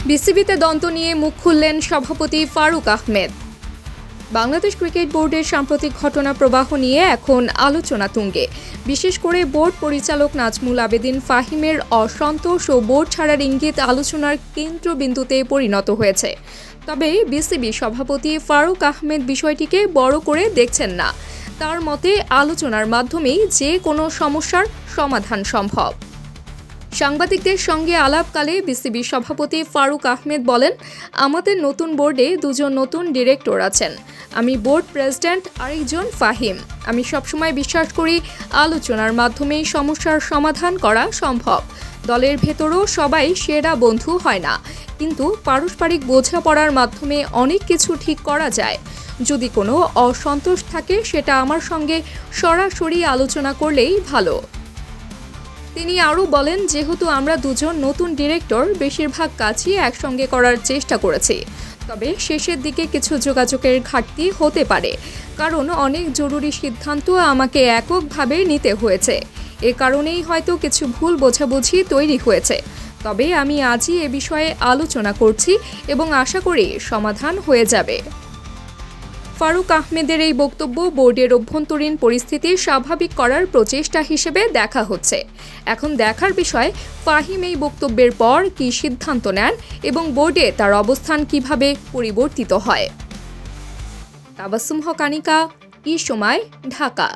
বিসিবিতে দ্বন্দ্ব নিয়ে মুখ খুললেন সভাপতি ফারুক আহমেদ। বাংলাদেশ ক্রিকেট বোর্ডের সাম্প্রতিক ঘটনা প্রবাহ নিয়ে এখন আলোচনা তুঙ্গে। বিশেষ করে বোর্ড পরিচালক নাজমুল আবেদিন ফাহিমের অসন্তোষ ও বোর্ড ছাড়ার ইঙ্গিত আলোচনার কেন্দ্রবিন্দুতে পরিণত হয়েছে। তবে বিসিবি সভাপতি ফারুক আহমেদ বিষয়টিকে বড় করে দেখছেন না। তার মতে আলোচনার মাধ্যমেই যে কোনো সমস্যার সমাধান সম্ভব। সাংবাদিকদের সঙ্গে আলাপকালে বিসিবি সভাপতি ফারুক আহমেদ বলেন, আমাদের নতুন বোর্ডে দুজন নতুন ডিরেক্টর আছেন। আমি বোর্ড প্রেসিডেন্ট, আরেকজন ফাহিম। আমি সবসময় বিশ্বাস করি আলোচনার মাধ্যমেই সমস্যার সমাধান করা সম্ভব। দলের ভেতরও সবাই সেরা বন্ধু হয় না, কিন্তু পারস্পরিক বোঝাপড়ার মাধ্যমে অনেক কিছু ঠিক করা যায়। যদি কোনো অসন্তোষ থাকে সেটা আমার সঙ্গে সরাসরি আলোচনা করলেই ভালো। তিনি আরও বলেন, যেহেতু আমরা দুজন নতুন ডিরেক্টর, বেশিরভাগ কাজই একসঙ্গে করার চেষ্টা করেছি। তবে শেষের দিকে কিছু যোগাযোগের ঘাটতি হতে পারে, কারণ অনেক জরুরি সিদ্ধান্ত আমাকে এককভাবে নিতে হয়েছে। এ কারণেই হয়তো কিছু ভুল বোঝাবুঝি তৈরি হয়েছে। তবে আমি আজই এ বিষয়ে আলোচনা করছি এবং আশা করি সমাধান হয়ে যাবে। ফারুক আহমেদের এই বক্তব্য বোর্ডের অভ্যন্তরীণ পরিস্থিতি স্বাভাবিক করার প্রচেষ্টা হিসেবে দেখা হচ্ছে। এখন দেখার বিষয়, ফাহিম এই বক্তব্যের পর কী সিদ্ধান্ত নেন এবং বোর্ডে তার অবস্থান কিভাবে পরিবর্তিত হয়। তাবাসসুম হক আনিকা, ই সময়, ঢাকা।